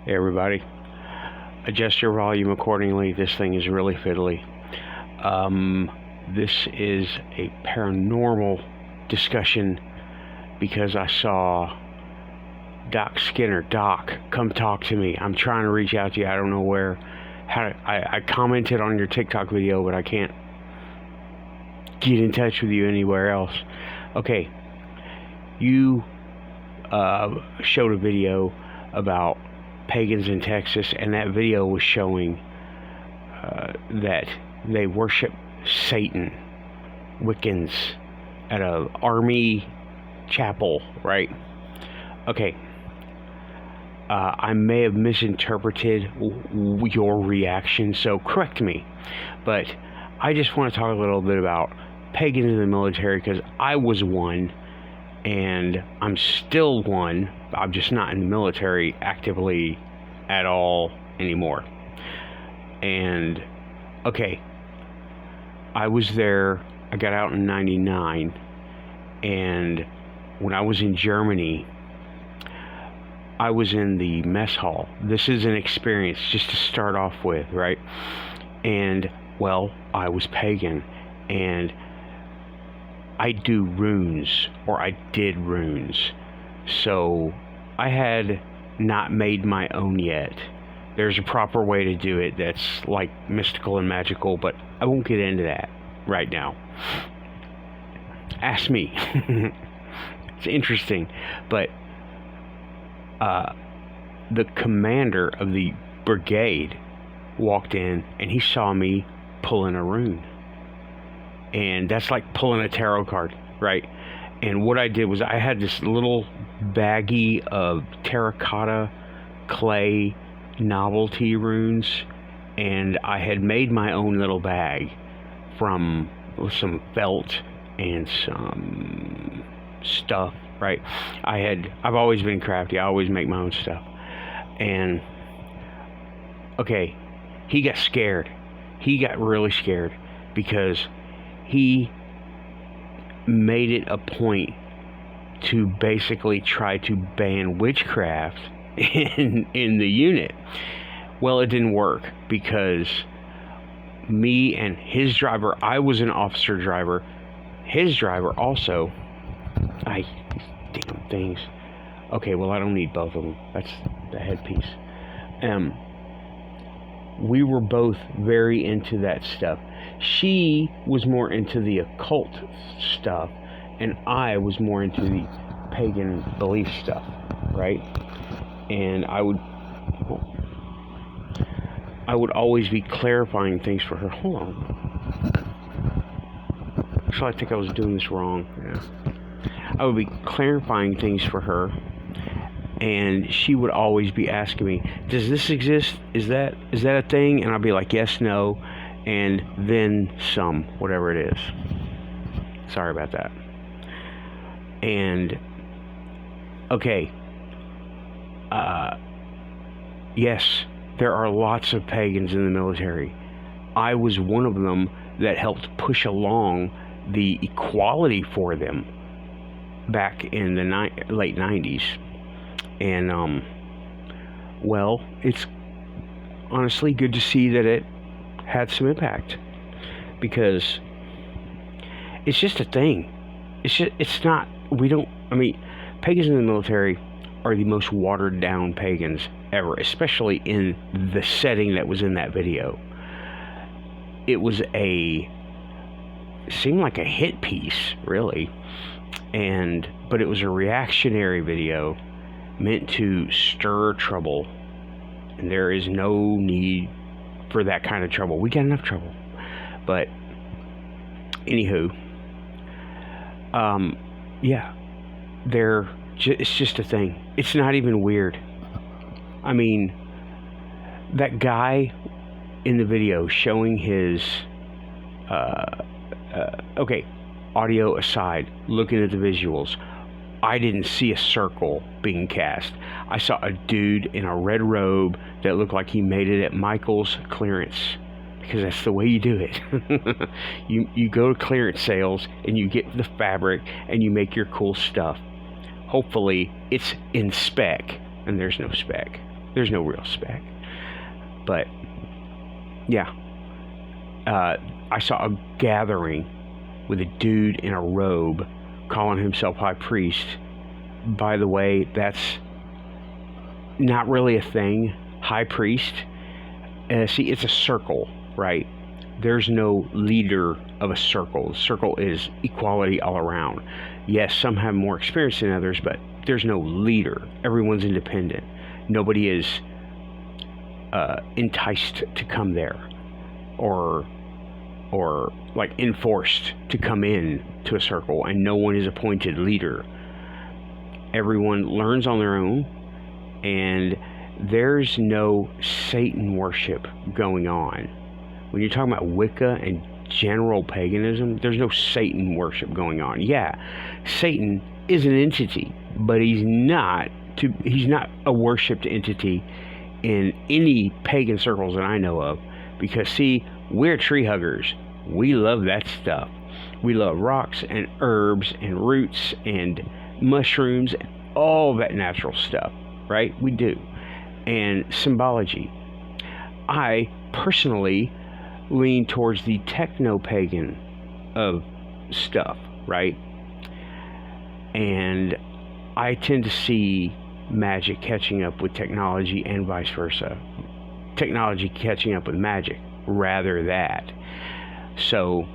Hey everybody, adjust your volume accordingly. This thing is really fiddly. This is a paranormal discussion because I saw Doc Skinner. Doc, come talk to me. I'm trying to reach out to you. I don't know where. I commented on your TikTok video, but I can't get in touch with you anywhere else. Okay, you showed a video about pagans in Texas, and that video was showing that they worship Satan, Wiccans, at a army chapel, right? Okay, I may have misinterpreted your reaction, so correct me, but I just want to talk a little bit about pagans in the military, because I was one, and I'm still one. I'm just not in the military actively at all anymore. And okay, I was there. I got out in '99, and when I was in Germany, I was in the mess hall. This is an experience just to start off with, right? And well, I was pagan, and I do runes, or I did runes. So I had not made my own yet. There's a proper way to do it that's like mystical and magical, but I won't get into that right now. Ask me. It's interesting. But the commander of the brigade walked in, and he saw me pulling a rune. And that's like pulling a tarot card, right? And what I did was I had this little baggie of terracotta clay novelty runes, and I had made my own little bag from some felt and some stuff, right? I've always been crafty. I always make my own stuff. And okay, he got scared. He got really scared because he made it a point to basically try to ban witchcraft in the unit. Well, it didn't work because me and his driver, I was an officer driver, his driver also, these damn things. Okay, well, I don't need both of them. That's the headpiece. We were both very into that stuff. She was more into the occult stuff, and I was more into the pagan belief stuff, right? And I would always be clarifying things for her. Hold on. Actually, I think I was doing this wrong. Yeah. I would be clarifying things for her, and she would always be asking me, does this exist? Is that a thing? And I'd be like, yes, no, and then some, whatever it is. Sorry about that. And okay, yes, there are lots of pagans in the military. I was one of them that helped push along the equality for them back in the late 90s. And well, it's honestly good to see that it had some impact, because it's just a thing. Pagans in the military are the most watered down pagans ever, especially in the setting that was in that video. It seemed like a hit piece, really, but it was a reactionary video meant to stir trouble, and there is no need for that kind of trouble. We got enough trouble. But anywho, yeah, it's just a thing. It's not even weird. I mean, that guy in the video showing his okay, audio aside, looking at the visuals, I didn't see a circle being cast. I saw a dude in a red robe that looked like he made it at Michael's clearance, because that's the way you do it. You go to clearance sales and you get the fabric and you make your cool stuff. Hopefully it's in spec, and there's no spec. There's no real spec. But yeah, I saw a gathering with a dude in a robe calling himself high priest. By the way, that's not really a thing. High priest, see, it's a circle, right? There's no leader of a circle. The circle is equality all around. Yes, some have more experience than others, but there's no leader. Everyone's independent. Nobody is enticed to come there, or like enforced to come in to a circle, and no one is appointed leader. Everyone learns on their own, and there's no Satan worship going on. When you're talking about Wicca and general paganism, there's no Satan worship going on. Yeah, Satan is an entity, but he's not a worshipped entity in any pagan circles that I know of. Because see, we're tree huggers. We love that stuff. We love rocks and herbs and roots and mushrooms and all that natural stuff, right? We do. And symbology. I personally lean towards the techno-pagan of stuff, right? And I tend to see magic catching up with technology and vice versa. Technology catching up with magic, rather that. So,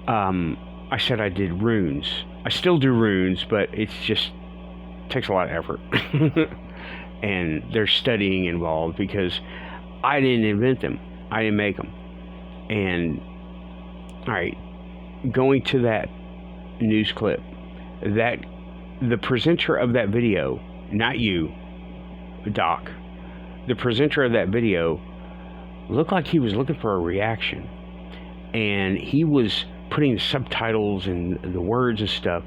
I said I did runes. I still do runes, but it's just takes a lot of effort. And there's studying involved because I didn't invent them. I didn't make them. And, alright, going to that news clip, that the presenter of that video, not you, Doc, the presenter of that video looked like he was looking for a reaction. And he was putting the subtitles and the words and stuff,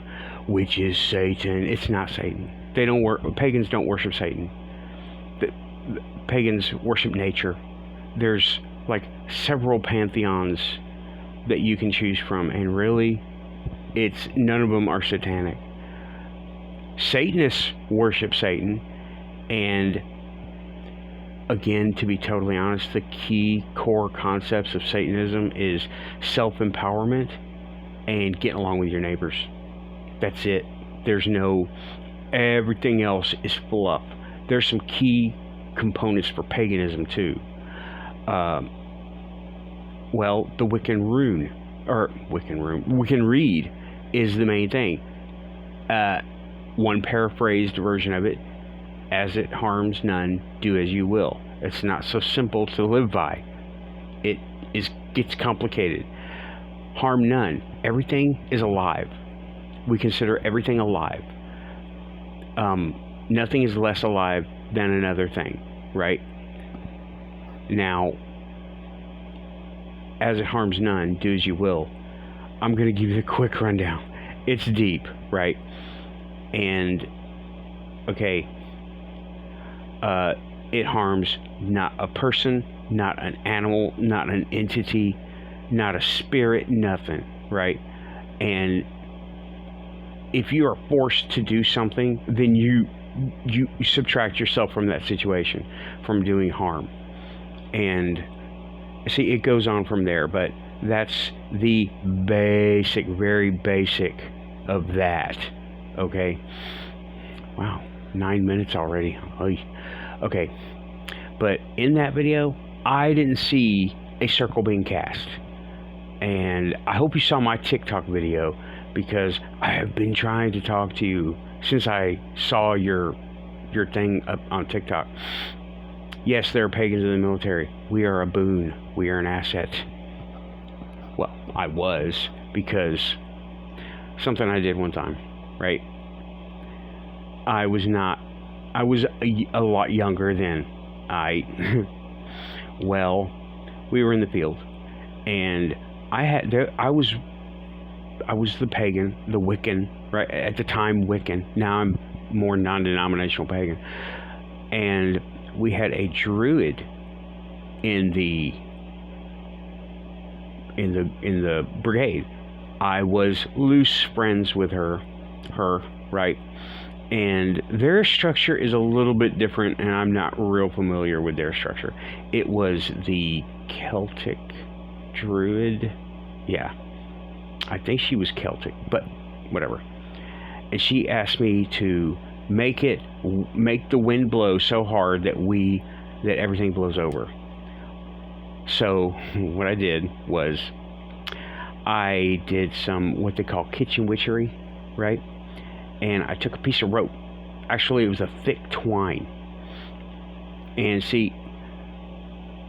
which is Satan. It's not Satan. Pagans don't worship Satan. Pagans worship nature. There's like several pantheons that you can choose from, and really, none of them are satanic. Satanists worship Satan, and again, to be totally honest, the key core concepts of Satanism is self-empowerment and getting along with your neighbors. That's it. Everything else is fluff. There's some key components for paganism too. Well, the Wiccan Reed is the main thing. One paraphrased version of it: as it harms none, do as you will. It's not so simple to live by. It gets complicated. Harm none. Everything is alive. We consider everything alive. Nothing is less alive than another thing, right? Now, as it harms none, do as you will. I'm going to give you the quick rundown. It's deep, right? And, okay, it harms not a person, not an animal, not an entity, not a spirit, nothing, right? And if you are forced to do something, then you subtract yourself from that situation, from doing harm. And see, it goes on from there, but that's the basic, very basic of that. Okay. Wow, 9 minutes already. Okay. But in that video, I didn't see a circle being cast. And I hope you saw my TikTok video, because I have been trying to talk to you since I saw your thing up on TikTok. Yes, there are pagans in the military. We are a boon. We are an asset. Well, I was, because something I did one time, right? I was a lot younger then. Well, we were in the field, and I was the pagan, the Wiccan, right? At the time, Wiccan. Now I'm more non-denominational pagan. And we had a druid in the brigade. I was loose friends with her, right? And their structure is a little bit different, and I'm not real familiar with their structure. It was the Celtic Druid. Yeah, I think she was Celtic, but whatever. And she asked me to make the wind blow so hard that everything blows over. So what I did was I did some what they call kitchen witchery, right? And I took a piece of rope. Actually, it was a thick twine. And see,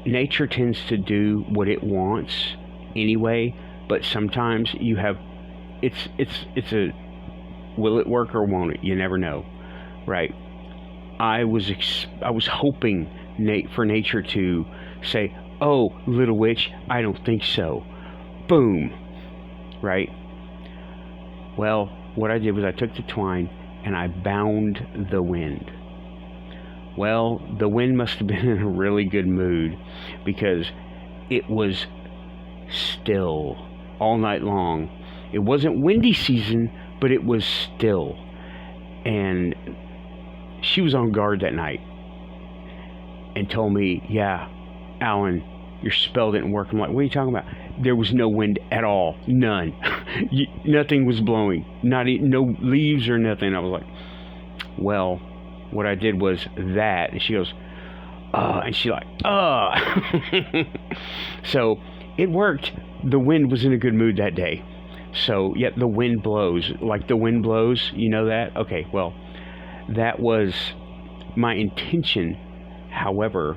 nature tends to do what it wants anyway, but sometimes you have it's a will it work or won't it? You never know, right? I was hoping for nature to say, "Oh, little witch, I don't think so." Boom, right? Well, what I did was I took the twine and I bound the wind. Well, the wind must have been in a really good mood, because it was still all night long. It wasn't windy season, but it was still. And she was on guard that night and told me, "Yeah, Alan, your spell didn't work." I'm like, "What are you talking about?" There was no wind at all. None. Nothing was blowing. No leaves or nothing. I was like, well, what I did was that. And she goes, and she like, So it worked. The wind was in a good mood that day. So, yeah, the wind blows. Like the wind blows, you know that? Okay, well, that was my intention. However,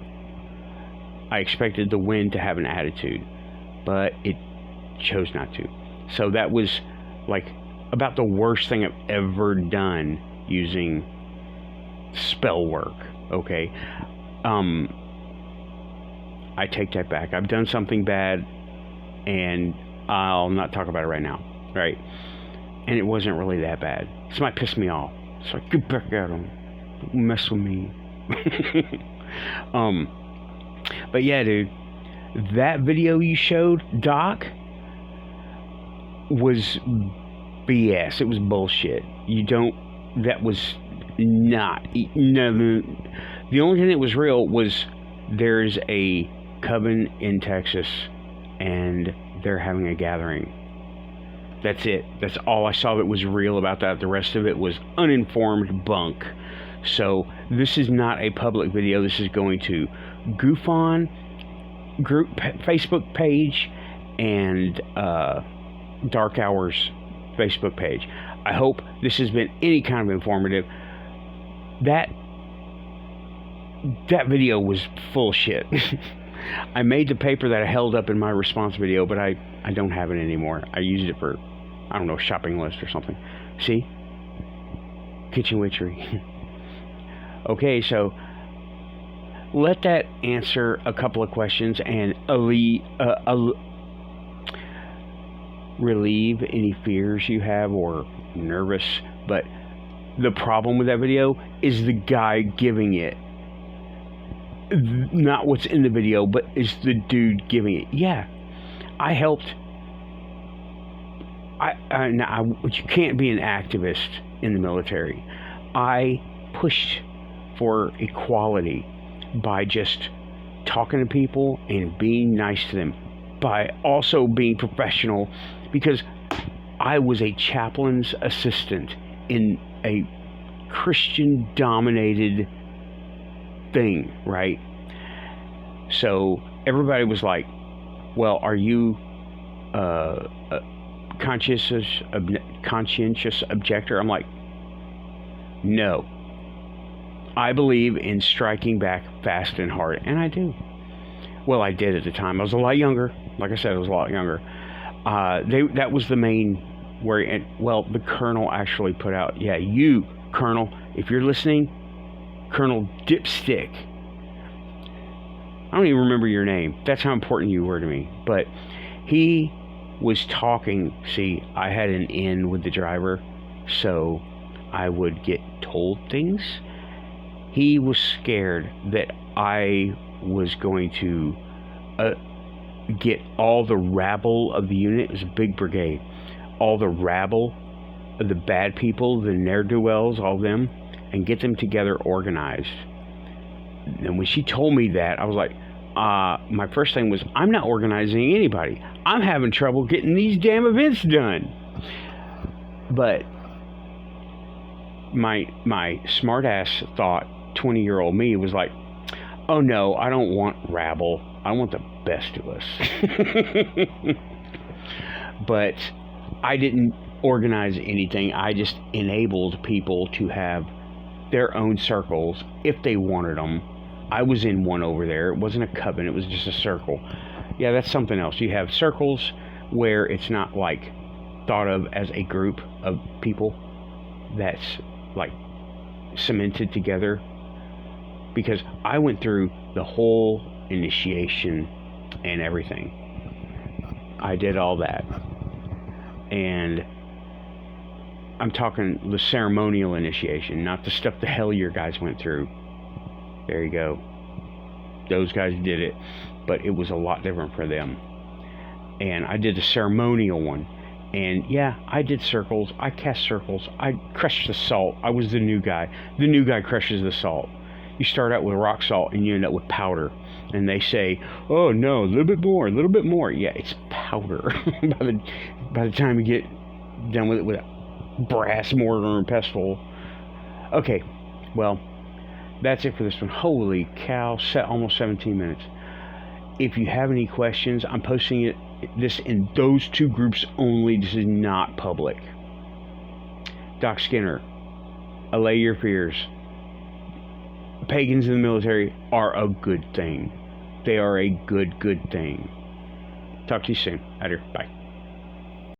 I expected the wind to have an attitude, but it chose not to. So that was like about the worst thing I've ever done using spell work. Okay. I take that back. I've done something bad, and I'll not talk about it right now. Right. And it wasn't really that bad. This might piss me off. So get back at them. Don't mess with me. But yeah, dude, that video you showed, Doc, was BS. It was bullshit. That was not, no, the only thing that was real was there's a coven in Texas and they're having a gathering. That's it. That's all I saw that was real about that. The rest of it was uninformed bunk. So this is not a public video. This is going to GUFON group Facebook page and Darkhour's Facebook page. I hope this has been any kind of informative. That video was full of shit. I made the paper that I held up in my response video, but I don't have it anymore. I used it for, I don't know, shopping list or something. See? Kitchen witchery. Okay, so let that answer a couple of questions and relieve any fears you have or nervous. But the problem with that video is the guy giving it. Not what's in the video, but is the dude giving it. Yeah, I helped. You can't be an activist in the military. I pushed for equality by just talking to people and being nice to them, by also being professional, because I was a chaplain's assistant in a Christian dominated thing, right? So everybody was like, well, are you a conscientious objector? I'm like, no. I believe in striking back fast and hard, and I do. Well, I did at the time. I was a lot younger. Like I said, I was a lot younger. That was the main worry. And, well, the colonel actually put out, yeah, you, Colonel, if you're listening, Colonel Dipstick. I don't even remember your name. That's how important you were to me. But he was talking. See, I had an in with the driver, so I would get told things. He was scared that I was going to get all the rabble of the unit. It was a big brigade. All the rabble of the bad people, the ne'er-do-wells, all of them, and get them together organized. And when she told me that, I was like, my first thing was, I'm not organizing anybody. I'm having trouble getting these damn events done. But my smart ass thought, 20-year-old me was like, oh no, I don't want rabble. I want the best of us. But I didn't organize anything. I just enabled people to have their own circles if they wanted them. I was in one over there. It wasn't a coven, it was just a circle. Yeah, that's something else. You have circles where it's not like thought of as a group of people that's like cemented together. Because I went through the whole initiation and everything. I did all that. And I'm talking the ceremonial initiation, not the stuff the Hellier guys went through. There you go. Those guys did it, but it was a lot different for them. And I did the ceremonial one. And yeah, I did circles. I cast circles. I crushed the salt. I was the new guy. The new guy crushes the salt. You start out with rock salt and you end up with powder. And they say, oh no, a little bit more, a little bit more. Yeah, it's powder. by the time you get done with it with a brass mortar and pestle. Okay, well, that's it for this one. Holy cow, almost 17 minutes. If you have any questions, I'm posting this in those two groups only. This is not public. Doc Skinner, allay your fears. Pagans in the military are a good thing. They are a good thing. Talk to you soon. Out here. Bye.